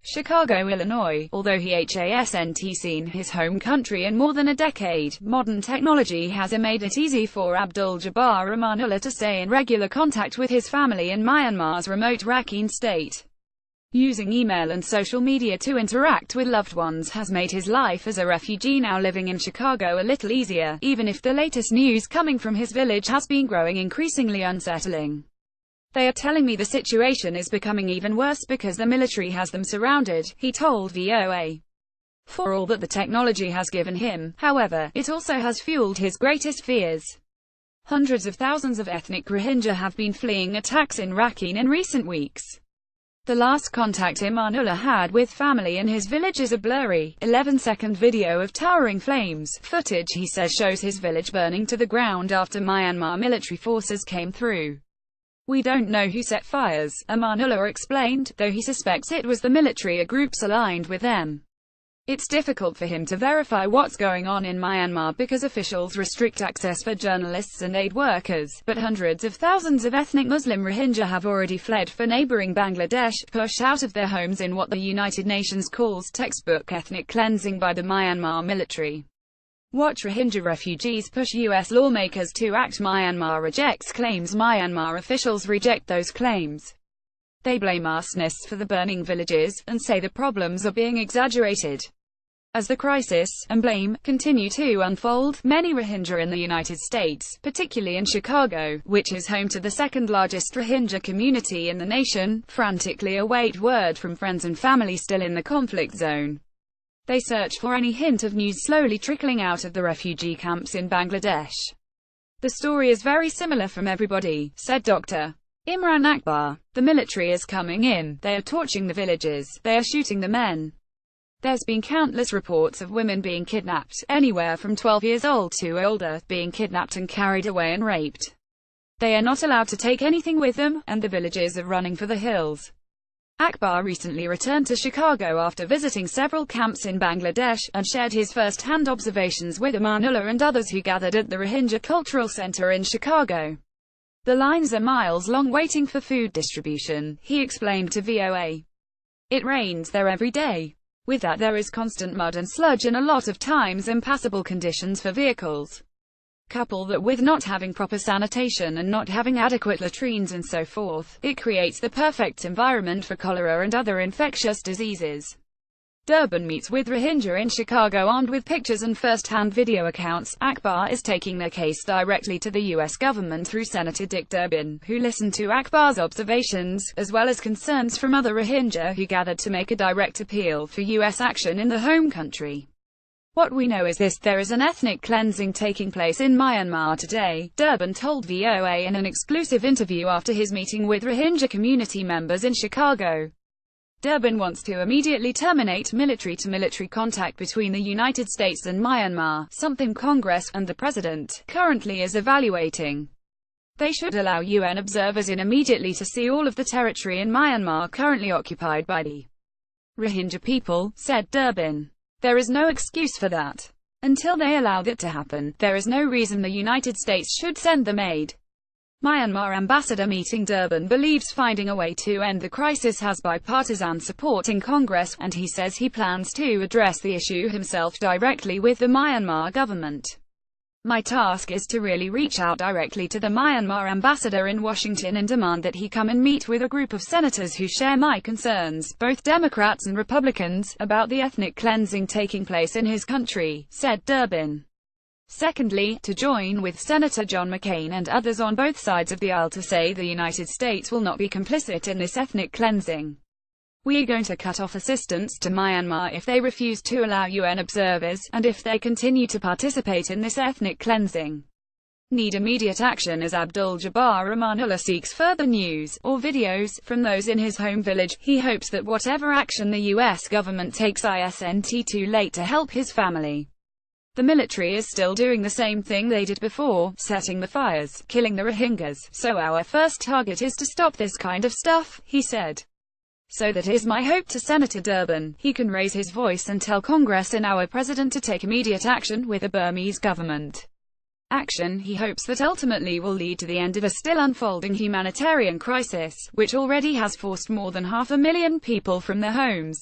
Chicago, Illinois. Although he hasn't seen his home country in more than a decade, modern technology has made it easy for Abdul-Jabbar Amanullah to stay in regular contact with his family in Myanmar's remote Rakhine state. Using email and social media to interact with loved ones has made his life as a refugee now living in Chicago a little easier, even if the latest news coming from his village has been growing increasingly unsettling. "They are telling me the situation is becoming even worse because the military has them surrounded," he told VOA. For all that the technology has given him, however, it also has fueled his greatest fears. Hundreds of thousands of ethnic Rohingya have been fleeing attacks in Rakhine in recent weeks. The last contact Amanullah had with family in his village is a blurry, 11-second video of towering flames. Footage, he says, shows his village burning to the ground after Myanmar military forces came through. "We don't know who set fires," Amanullah explained, though he suspects it was the military or groups aligned with them. It's difficult for him to verify what's going on in Myanmar because officials restrict access for journalists and aid workers, but hundreds of thousands of ethnic Muslim Rohingya have already fled for neighboring Bangladesh, pushed out of their homes in what the United Nations calls textbook ethnic cleansing by the Myanmar military. Watch Rohingya refugees push U.S. lawmakers to act. Myanmar rejects claims. Myanmar officials reject those claims. They blame arsonists for the burning villages, and say the problems are being exaggerated. As the crisis and blame continue to unfold, many Rohingya in the United States, particularly in Chicago, which is home to the second-largest Rohingya community in the nation, frantically await word from friends and family still in the conflict zone. They search for any hint of news slowly trickling out of the refugee camps in Bangladesh. "The story is very similar from everybody," said Dr. Imran Akbar. "The military is coming in, they are torching the villages, they are shooting the men. There's been countless reports of women being kidnapped, anywhere from 12 years old to older, being kidnapped and carried away and raped. They are not allowed to take anything with them, and the villages are running for the hills." Akbar recently returned to Chicago after visiting several camps in Bangladesh, and shared his first-hand observations with Amanullah and others who gathered at the Rohingya Cultural Center in Chicago. "The lines are miles long waiting for food distribution," he explained to VOA. "It rains there every day. With that there is constant mud and sludge and a lot of times impassable conditions for vehicles. Couple that with not having proper sanitation and not having adequate latrines and so forth, it creates the perfect environment for cholera and other infectious diseases." Durban meets with Rohingya in Chicago armed with pictures and first-hand video accounts. Akbar is taking their case directly to the U.S. government through Senator Dick Durbin, who listened to Akbar's observations, as well as concerns from other Rohingya who gathered to make a direct appeal for U.S. action in the home country. "What we know is this: there is an ethnic cleansing taking place in Myanmar today," Durbin told VOA in an exclusive interview after his meeting with Rohingya community members in Chicago. Durbin wants to immediately terminate military-to-military contact between the United States and Myanmar, something Congress, and the President, currently is evaluating. They should allow UN observers in immediately to see all of the territory in Myanmar currently occupied by the Rohingya people, said Durbin. "There is no excuse for that. Until they allow that to happen, there is no reason the United States should send them aid." Myanmar ambassador meeting Durbin believes finding a way to end the crisis has bipartisan support in Congress, and he says he plans to address the issue himself directly with the Myanmar government. "My task is to really reach out directly to the Myanmar ambassador in Washington and demand that he come and meet with a group of senators who share my concerns, both Democrats and Republicans, about the ethnic cleansing taking place in his country," said Durbin. Secondly, to join with Senator John McCain and others on both sides of the aisle to say the United States will not be complicit in this ethnic cleansing. "We are going to cut off assistance to Myanmar if they refuse to allow UN observers, and if they continue to participate in this ethnic cleansing. Need immediate action." As Abdul-Jabbar Amanullah seeks further news, or videos, from those in his home village, he hopes that whatever action the U.S. government takes isn't too late to help his family. "The military is still doing the same thing they did before, setting the fires, killing the Rohingyas, so our first target is to stop this kind of stuff," he said. "So that is my hope to Senator Durbin. He can raise his voice and tell Congress and our president to take immediate action with the Burmese government. Action he hopes that ultimately will lead to the end of a still unfolding humanitarian crisis, which already has forced more than 500,000 people from their homes."